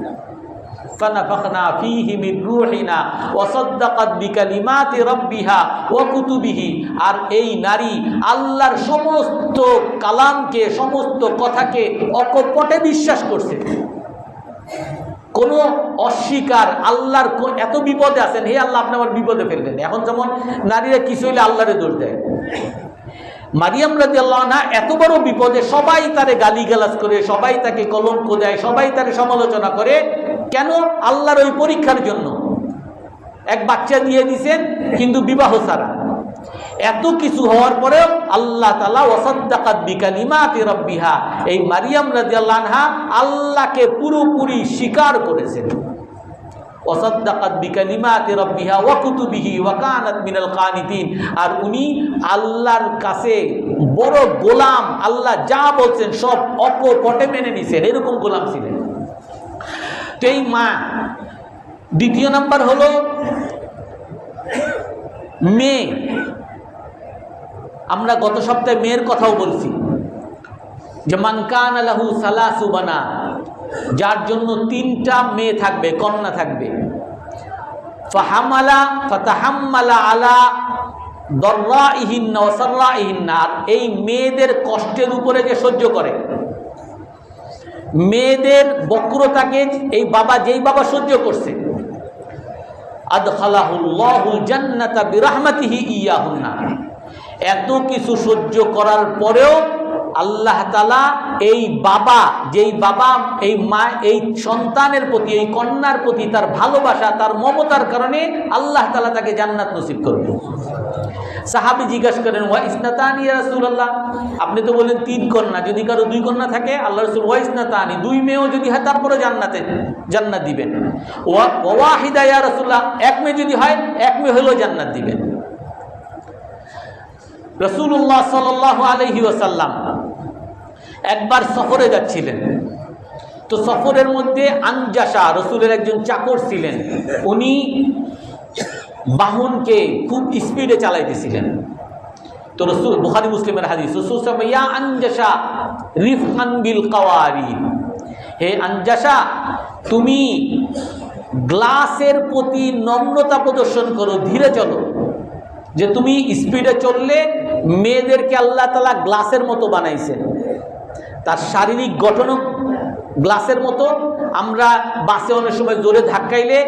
ফানাফাখনা ফীহি মির রূহিনা ওয়া সাদ্দাকাত বিকালিমাতি রাব্বিহা ওয়া কুতুবিহি, আর এই নারী আল্লাহর সমস্ত কালামকে, সমস্ত কথাকে অকপটে বিশ্বাস করছে। কোনো অস্বীকার, আল্লাহর এত বিপদে আছেন, হে আল্লাহ আপনি আমার বিপদে ফেললেন। এখন যেমন নারীরা কিছু হইলে আল্লাহরে দোষ দেয়, মারিয়াম রাদিয়াল্লাহু আনহা এত বড় বিপদে সবাই তারে গালিগালাজ করে, সবাই তাকে কলঙ্ক দেয়, সবাই তারে সমালোচনা করে, কেন? আল্লাহর ওই পরীক্ষার জন্য। এক বাচ্চা দিয়ে দিয়েছেন কিন্তু বিবাহ ছাড়া। এত কিছু হওয়ার পরেও আল্লাহ তাআলা ওয়াসাদ্দাকাত বিকালিমাতি রাব্বিহা, এই মারিয়াম রাদিয়াল্লাহু আনহা আল্লাহকে পুরোপুরি স্বীকার করেছেন। ওয়াসাদ্দাকাত বিকালিমাতি রাব্বিহা ওয়া কুতুবিহি ওয়া কানাত মিনাল কানিতিন, আর উনি আল্লাহর কাছে বড় গোলাম, আল্লাহ যা বলছেন সব অকপটে মেনে নিছেন, এরকম গোলাম ছিলেন। তো এই মা। দ্বিতীয় নাম্বার হলো মেয়ে। আমরা গত সপ্তাহে মেয়ের কথাও বলছি যে মান কানা লাহু সালাসু বানাত, যার জন্য 3টা মেয়ে থাকবে, কন্যা থাকবে, ফাতাহাম্মালা আলা দররাইহিন্না ওয়া সাররাইহিন্না, এই মেয়েদের কষ্টের উপরে যে সহ্য করে, মেয়েদের বক্রতাকে যেই বাবা সহ্য করছে, আদখালাহুল্লাহুল জান্নাতা বিরাহমাতিহি ইয়াহুন্না, এত কিছু সহ্য করার পরেও আল্লাহ তাআলা যেই বাবা এই মা এই সন্তানের প্রতি, এই কন্যার প্রতি তার ভালোবাসা, তার মমতার কারণে আল্লাহ তাআলা তাকে জান্নাত নসিব করবেন। সাহাবী জিজ্ঞাসা করেন, ওয়া ইসনাতানি ইয়া রাসূলুল্লাহ, আপনি তো বলেন 3 কন্যা, যদি কারো 2 কন্যা থাকে, আল্লাহ রাসূল ওয়া ইসনাতানি, 2 মেয়েও যদি হয় তারপরে জান্নাত দিবেন। ওয়া ওয়াহিদা ইয়া রাসূলুল্লাহ, 1 মেয়ে যদি হয় 1 মেয়ে হলেও জান্নাত দিবেন। রাসূলুল্লাহ সাল্লাল্লাহু আলাইহি ওয়াসাল্লাম একবার সফরে যাচ্ছিলেন, তো সফরের মধ্যে আনজাসা, রসুলের একজন চাকর ছিলেন, উনি বাহনকে খুব স্পিডে চালাইতেছিলেন। তো রসুল, বুখারী মুসলিমের হাদিস, রসুল ইয়া আনজাসা রিফকান বিল কাওয়ারিদ, হে আনজাসা, তুমি গ্লাসের প্রতি নম্রতা প্রদর্শন করো, ধীরে চলো। যে তুমি স্পিডে চললে মেয়েদেরকে আল্লাহ তাআলা গ্লাসের মতো বানাইছেন, তার শারীরিক গঠনও গ্লাসের মতো। আমরা বাসে অনেক সময় জোরে ধাক্কাইলে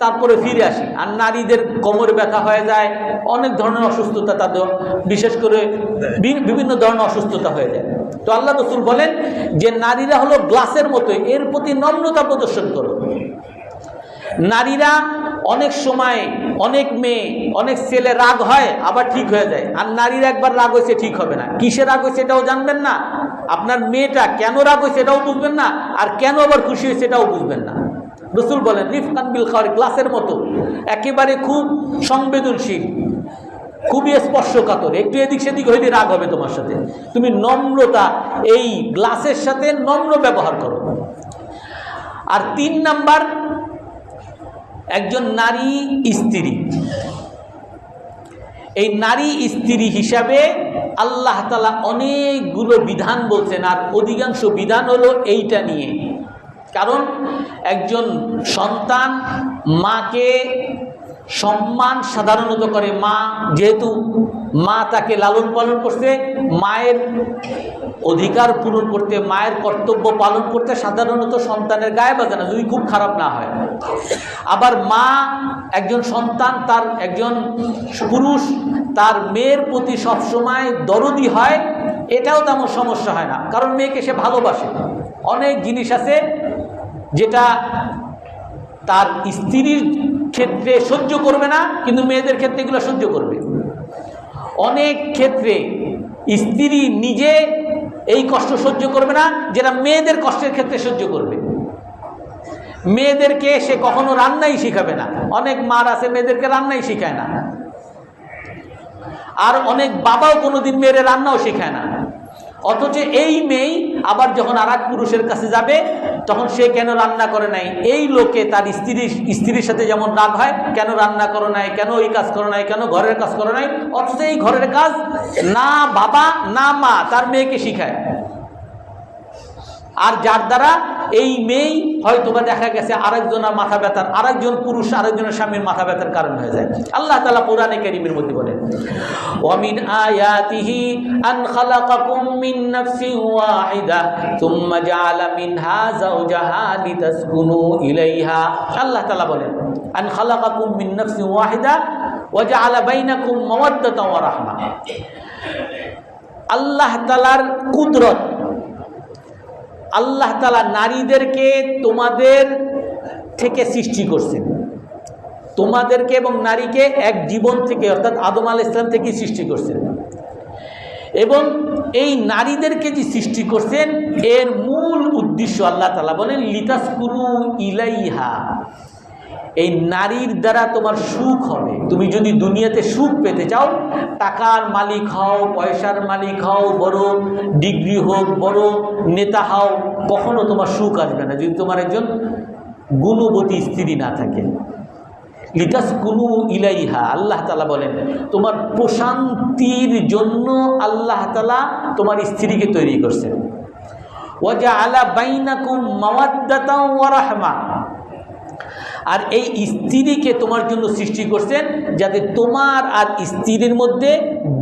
তারপরে ফিরে আসি, আর নারীদের কোমরে ব্যথা হয়ে যায়, অনেক ধরনের অসুস্থতা, তাদের বিশেষ করে বিভিন্ন ধরনের অসুস্থতা হয়ে যায়। তো আল্লাহ রাসূল বলেন যে নারীরা হলো গ্লাসের মতো, এর প্রতি নম্রতা প্রদর্শন করো। নারীরা অনেক সময়, অনেক মেয়ে, অনেক ছেলে রাগ হয় আবার ঠিক হয়ে যায়, আর নারীরা একবার রাগ হয়েছে ঠিক হবে না। কিসে রাগ হয়েছে এটাও জানবেন না, আপনার মেয়েটা কেন রাগ হয়েছে এটাও বুঝবেন না, আর কেন আবার খুশি হয়েছে এটাও বুঝবেন না। রাসূল বলেন রিফকান বিল কাওয়ারিদ, গ্লাসের মতো, একেবারে খুব সংবেদনশীল, খুবই স্পর্শকাতর, একটু এদিক সেদিক হইলে রাগ হবে তোমার সাথে। তুমি নম্রতা, এই গ্লাসের সাথে নম্র ব্যবহার করো। আর 3 নাম্বার, একজন নারী স্ত্রী, এই নারী স্ত্রী হিসাবে আল্লাহ তাআলা অনেকগুলো বিধান বলছেন, আর অধিকাংশ বিধান হলো এইটা নিয়ে। কারণ একজন সন্তান মাকে সম্মান সাধারণত করে, মা যেহেতু মা তাকে লালন পালন করছে, মায়ের অধিকার পূরণ করতে, মায়ের কর্তব্য পালন করতে সাধারণত সন্তানের গায়ে বাজে না, যদি খুব খারাপ না হয়। আবার মা, একজন সন্তান, তার একজন পুরুষ তার মেয়ের প্রতি সবসময় দরদি হয়, এটাও তেমন সমস্যা হয় না, কারণ মেয়েকে সে ভালোবাসে। অনেক জিনিস আছে যেটা তার স্ত্রীর ক্ষেত্রে সহ্য করবে না, কিন্তু মেয়েদের ক্ষেত্রে এগুলো সহ্য করবে। অনেক ক্ষেত্রে স্ত্রী নিজে এই কষ্ট সহ্য করবে না, যেটা মেয়েদের কষ্টের ক্ষেত্রে সহ্য করবে। মেয়েদেরকে সে কখনো রান্নাই শিখাবে না, অনেক মার আছে মেয়েদেরকে রান্নাই শিখায় না, আর অনেক বাবাও কোনোদিন মেয়ের রান্নাও শেখায় না। অথচ এই মেয়ে আবার যখন আরেক পুরুষের কাছে যাবে, তখন সে কেন রান্না করে নাই, এই লোকে তার স্ত্রীর সাথে যেমন রাগ হয়, কেন রান্না করো নাই, কেন ওই কাজ করো নাই, কেন ঘরের কাজ করো নাই, অথচ এই ঘরের কাজ না বাবা না মা তার মেয়েকে শিখায়। আর যার দ্বারা এই মেয়ে হয়তো বা দেখা গেছে আরেকজনের মাথা ব্যথার, আরেকজন পুরুষ আরেকজনের স্বামীর মাথা ব্যথার কারণ হয়ে যায়। আল্লাহ তাআলা কোরআনে কারীমের মধ্যে বলেন, ওয়া মিন আয়াতিহি আন খালাকাকুম মিন নাফসিন ওয়াহিদা সুম্মা জাআলা মিনহা যাওজাহা লিতাসকুনু ইলাইহা। আল্লাহ তাআলা বলেন আন খালাকাকুম মিন নাফসিন ওয়াহিদা ওয়া জাআলা বাইনাকুম মাওয়াদ্দাতান ওয়া রাহমা। আল্লাহ তাআলার কুদরত, আল্লাহ তাআলা নারীদেরকে তোমাদের থেকে সৃষ্টি করছেন, তোমাদেরকে এবং নারীকে এক জীবন থেকে, অর্থাৎ আদম আলাইহিস সালাম থেকে সৃষ্টি করছেন। এবং এই নারীদেরকে যে সৃষ্টি করছেন, এর মূল উদ্দেশ্য আল্লাহ তাআলা বলেন লিতাসকুনু ইলাইহা, এই নারীর দ্বারা তোমার সুখ হবে। তুমি যদি দুনিয়াতে সুখ পেতে চাও, টাকার মালিক হও, পয়সার মালিক হও, বড় ডিগ্রি হোক, বড় নেতা হও, কখনো তোমার সুখ আসবে না যদি তোমার একজন গুণবতী স্ত্রী না থাকে। লিতাসকুনু ইলাইহা, আল্লাহ তাআলা বলেন তোমার প্রশান্তির জন্য আল্লাহ তাআলা তোমার স্ত্রীকে তৈরি করছেন। ওয়া জাআলা বাইনাকুম মাওয়াদ্দাতাও ওয়া রাহমা, আর এই স্ত্রীকে তোমার জন্য সৃষ্টি করছেন যাতে তোমার আর স্ত্রীর মধ্যে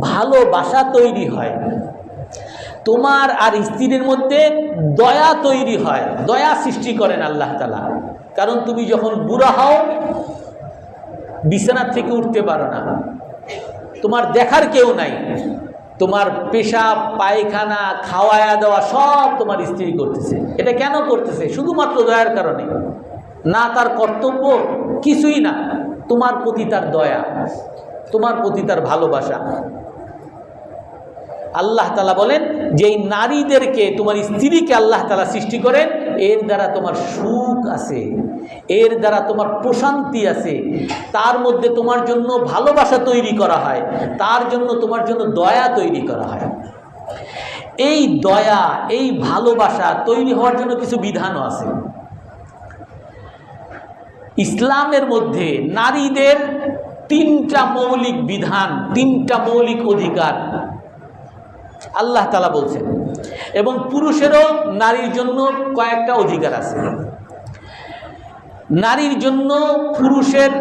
ভালোবাসা তৈরি হয়, তোমার আর স্ত্রীর মধ্যে দয়া তৈরি হয়, দয়া সৃষ্টি করেন আল্লাহ তাআলা। কারণ তুমি যখন বুড়া হও বিছানা থেকে উঠতে পারো না, তোমার দেখার কেউ নাই, তোমার পেশাব পায়খানা খাওয়ায়া দেওয়া সব তোমার স্ত্রী করতেছে। এটা কেন করতেছে? শুধুমাত্র দয়ার কারণে, না তার কর্তব্য, কিছুই না, তোমার প্রতি তার দয়া, তোমার প্রতি তার ভালোবাসা। আল্লাহ তাআলা বলেন যে এই নারীদেরকে, তোমার স্ত্রীকে আল্লাহ তাআলা সৃষ্টি করেন, এর দ্বারা তোমার সুখ আছে, এর দ্বারা তোমার প্রশান্তি আছে, তার মধ্যে তোমার জন্য ভালোবাসা তৈরি করা হয়, তার জন্য তোমার জন্য দয়া তৈরি করা হয়। এই দয়া, এই ভালোবাসা তৈরি হওয়ার জন্য কিছু বিধানও আছে। ইসলামের মধ্যে নারীদের 3টা মৌলিক বিধান, 3টা মৌলিক অধিকার আল্লাহ তাআলা বলছেন, এবং পুরুষেরও নারীর জন্য কয়েকটা অধিকার আছে। নারীর জন্য পুরুষের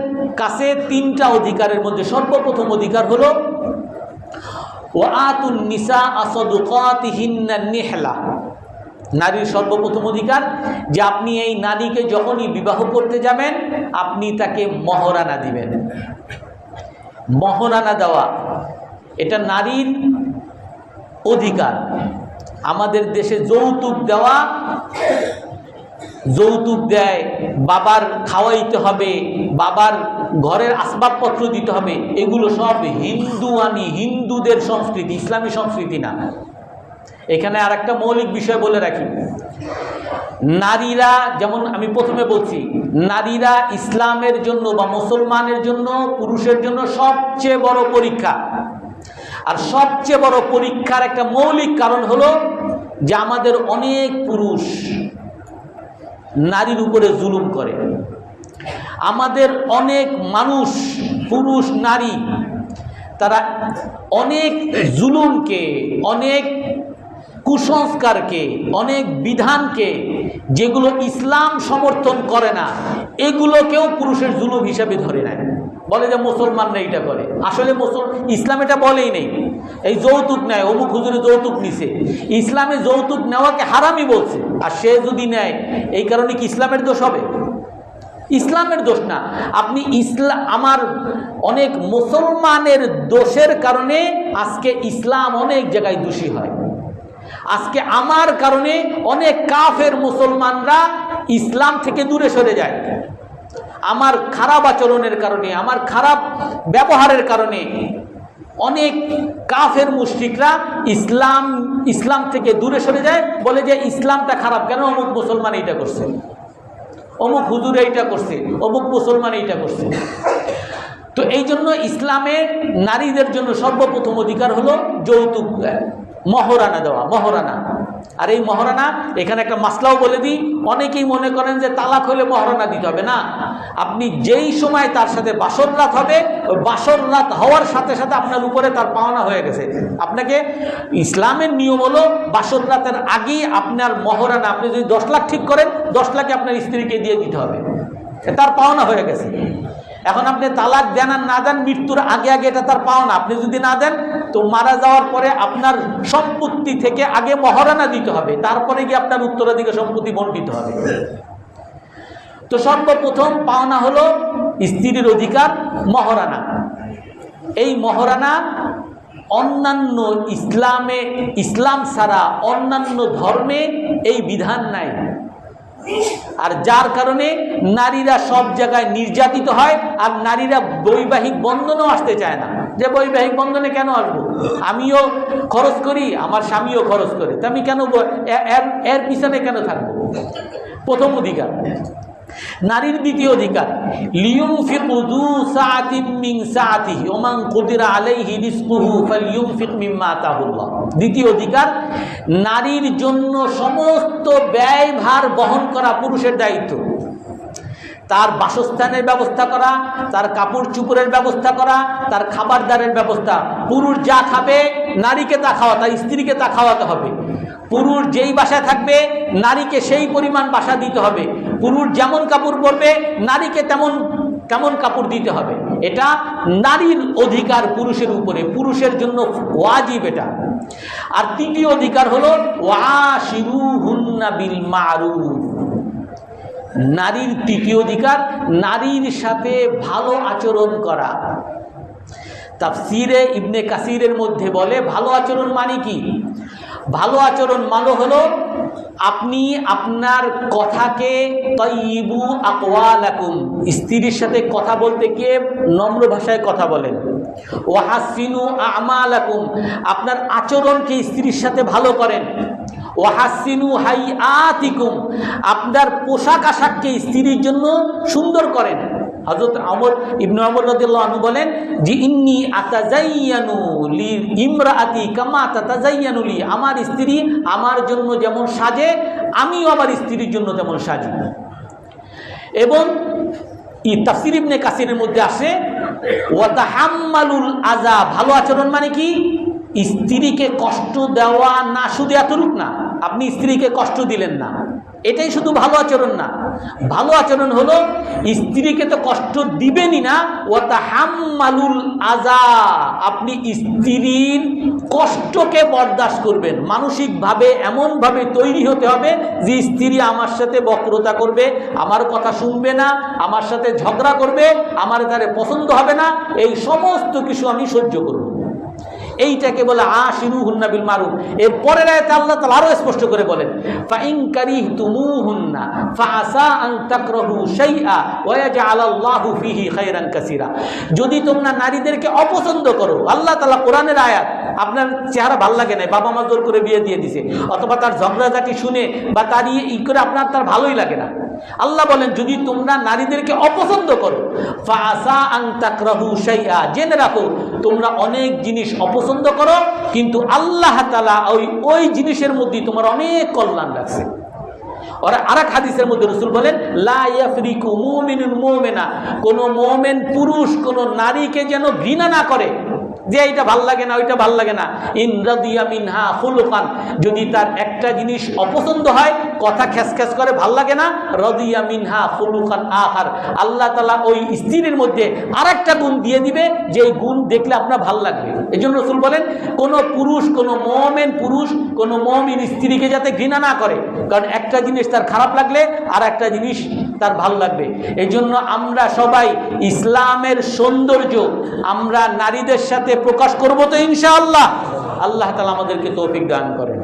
কাছে 3টা অধিকারের মধ্যে সর্বপ্রথম অধিকার হলো ওয়া আতুন নিসা সাদুকাতিহিন্না নিহলা। নারীর সর্বপ্রথম অধিকার যে আপনি এই নারীকে যখনই বিবাহ করতে যাবেন আপনি তাকে মহরানা দিবেন। মহরানা দেওয়া এটা নারীর অধিকার। আমাদের দেশে যৌতুক দেওয়া, যৌতুক দেয়, বাবার খাওয়াইতে হবে, বাবার ঘরের আসবাবপত্র দিতে হবে, এগুলো সব হিন্দুয়ানি, হিন্দুদের সংস্কৃতি, ইসলামী সংস্কৃতি না। এখানে আর একটা মৌলিক বিষয় বলে রাখি, নারীরা, যেমন আমি প্রথমে বলছি, নারীরা ইসলামের জন্য বা মুসলমানের জন্য, পুরুষের জন্য সবচেয়ে বড় পরীক্ষা। আর সবচেয়ে বড় পরীক্ষার একটা মৌলিক কারণ হলো যে আমাদের অনেক পুরুষ নারীর উপরে জুলুম করে। আমাদের অনেক মানুষ, পুরুষ নারী, তারা অনেক জুলুমকে, অনেক কুসংস্কারকে, অনেক বিধানকে, যেগুলো ইসলাম সমর্থন করে না, এগুলোকেও পুরুষের জুলুম হিসাবে ধরে নেয়। বলে যে মুসলমানরা এটা করে, আসলে ইসলাম এটা বলেই নেই। এই যৌতুক নেয়, অমুক হুজুরে যৌতুক নিছে, ইসলামে যৌতুক নেওয়াকে হারামই বলছে। আর সে যদি নেয়, এই কারণে কি ইসলামের দোষ হবে? ইসলামের দোষ না। আপনি আমার অনেক মুসলমানের দোষের কারণে আজকে ইসলাম অনেক জায়গায় দোষী হয়। আজকে আমার কারণে অনেক কাফের মুসলমানরা ইসলাম থেকে দূরে সরে যায়। আমার খারাপ আচরণের কারণে, আমার খারাপ ব্যবহারের কারণে অনেক কাফের মুশরিকরা ইসলাম থেকে দূরে সরে যায়, বলে যে ইসলামটা খারাপ, কেন অমুক মুসলমান এইটা করছে, অমুক হুজুর এইটা করছে, অমুক মুসলমান এইটা করছে। তো এই জন্য ইসলামের নারীদের জন্য সর্বপ্রথম অধিকার হলো যৌতুক, মহরানা দেওয়া, মহরানা। আর এই মহরানা, এখানে একটা মাসলাও বলে দিই, অনেকেই মনে করেন যে তালাক হলে মহরানা দিতে হবে না। আপনি যেই সময় তার সাথে বাসর রাত হবে, ওই বাসর রাত হওয়ার সাথে সাথে আপনার উপরে তার পাওনা হয়ে গেছে। আপনাকে ইসলামের নিয়ম হলো বাসর রাতের আগেই আপনার মহরানা, আপনি যদি 10 লাখ ঠিক করেন, 10 লাখই আপনার স্ত্রীকে দিয়ে দিতে হবে, তার পাওনা হয়ে গেছে। এখন আপনি তালাক দেন আর না দেন, মৃত্যুর আগে আগে এটা তার পাওনা। আপনি যদি না দেন তো মারা যাওয়ার পরে আপনার সম্পত্তি থেকে আগে মহারানা দিতে হবে, তারপরে গিয়ে আপনার উত্তরাধিকার সম্পত্তি বণ্টিত হবে। তো সর্বপ্রথম পাওনা হলো স্ত্রীর অধিকার, মহারানা। এই মহারানা অন্যান্য ইসলাম ছাড়া অন্যান্য ধর্মে এই বিধান নাই। আর যার কারণে নারীরা সব জায়গায় নির্যাতিত হয়, আর নারীরা বৈবাহিক বন্ধনও আসতে চায় না। যে বৈবাহিক বন্ধনে কেন আসবো, আমিও খরচ করি, আমার স্বামীও খরচ করে, তো আমি কেন এর পিছনে কেন থাকবো? প্রথম অধিকার। নারীর দ্বিতীয় অধিকার, লিয়ুনফিকু যু সাআতিন মিন সাআতিহি ওয়া মান কুদিরা আলাইহি রিজকুহু ফালইউনফিক মিম্মা আতাহুল্লাহ। দ্বিতীয় অধিকার, নারীর জন্য সমস্ত ব্যয়ভার বহন করা পুরুষের দায়িত্ব। তার বাসস্থানের ব্যবস্থা করা, তার কাপড় চুপড়ের ব্যবস্থা করা, তার খাবার দারের ব্যবস্থা। পুরুষ যা খাবে নারীকে তা খাওয়া, তার স্ত্রীকে তা খাওয়াতে হবে। পুরুষ যেই বাসায় থাকবে নারীকে সেই পরিমাণ বাসা দিতে হবে। পুরুষ যেমন কাপড় পরবে নারীকে তেমন কাপড় দিতে হবে। এটা নারীর অধিকার পুরুষের উপরে, পুরুষের জন্য ওয়াজিব এটা। আর তৃতীয় অধিকার হলো ওয়াশিরুহুন্না বিল মারুফ। নারীর তৃতীয় অধিকার নারীর সাথে ভালো আচরণ করা। তাফসিরে ইবনে কাসিরের মধ্যে বলে ভালো আচরণ মানে কি? ভালো আচরণ মানে হলো আপনি আপনার কথাকে তাইয়িবু আকওয়ালাকুম, স্ত্রীর সাথে কথা বলতে গিয়ে নম্র ভাষায় কথা বলেন। ওয়াহাসিনু আমালাকুম, আপনার আচরণকে স্ত্রীর সাথে ভালো করেন। ওয়াহাসিনু হাইআতিকুম, আপনার পোশাক আশাককে স্ত্রীর জন্য সুন্দর করেন। হযরত ইবনে ওমর রাদিয়াল্লাহু আনহু বলেন যে ইন্নী আতাজাইয়ানু লি ইমরাআতি কামা তাতাজাইয়ানু লি, আমার স্ত্রী আমার জন্য যেমন সাজে আমিও আমার স্ত্রীর জন্য তেমন সাজি। এবং তাফসীর ইবনে কাসিরের মধ্যে আসে ওয়া তাহাম্মালুল আযা, ভালো আচরণ মানে কি? স্ত্রীকে কষ্ট দেওয়া না, শুধু এতটুক না আপনি স্ত্রীকে কষ্ট দিলেন না, এটাই শুধু ভালো আচরণ না। ভালো আচরণ হলো স্ত্রীকে তো কষ্ট দিবেনই না, ওয়া তাহাম্মালুল আযা, আপনি স্ত্রীর কষ্টকে বরদাস্ত করবেন। মানসিকভাবে এমনভাবে তৈরি হতে হবে যে স্ত্রী আমার সাথে বক্রতা করবে, আমার কথা শুনবে না, আমার সাথে ঝগড়া করবে, আমার তারে পছন্দ হবে না, এই সমস্ত কিছু আমি সহ্য করব। এইটাকে বলে আশিরুহুন্না বিল মারুফ। এর পরের আয়াতে আল্লাহ তাআলা আরো স্পষ্ট করে বলেন ফাইন কারিহতুমুহুন্না ফাআসা আন তাকরাহু শাইআ ওয়া ইয়াজআলাল্লাহু ফীহি খায়রান কাসীরা। যদি তোমরা নারীদেরকে অপছন্দ করো, আল্লাহ তাআলা কোরআনের আয়াত, আপনার চেহারা ভালো লাগে না, বাবা মা জোর করে বিয়ে দিয়ে দিছে, অথবা তার ঝগড়াঝাটি শুনে বা তার করে আপনার তার ভালোই লাগে না। আল্লাহ বলেন যদি তোমরা নারীদেরকে অপছন্দ করো, ফাআসা আন তাকরাহু শাইআ, জেনে রাখো তোমরা অনেক জিনিস অপছন্দ করো, কিন্তু আল্লাহ তাআলা ওই জিনিসের মধ্যে তোমার অনেক কল্যাণ রাখছে। আর আরেক হাদিসের মধ্যে রাসূল বলেন লা ইয়াফরিকু মুমিনুন মুমিনা, কোন মুমিন পুরুষ কোন নারীকে যেন ঘৃণা না করে, যে এটা ভাল লাগে না ওইটা ভাল লাগে না। ইন রাদিয়া মিনহা খুলুকান, যদি তার একটা জিনিস অপছন্দ হয়, কথা খ্যাসখ্যাস করে ভাল লাগে না, রাদিয়া মিনহা খুলুকান আখার, আল্লাহ তাআলা ওই স্ত্রীর মধ্যে আরেকটা গুণ দিয়ে দিবে যে এই গুণ দেখলে আপনার ভাল লাগবে। এজন্য রাসূল বলেন কোন পুরুষ, কোন মুমিন পুরুষ কোন মুমিন স্ত্রীকে যাতে ঘৃণা না করে, কারণ একটা জিনিস তার খারাপ লাগলে আর একটা জিনিস তার ভালো লাগবে। এজন্য আমরা সবাই ইসলামের সৌন্দর্য আমরা নারীদের সাথে প্রকাশ করব তো ইনশাআল্লাহ। আল্লাহ তাআলা আমাদেরকে তৌফিক দান করেন।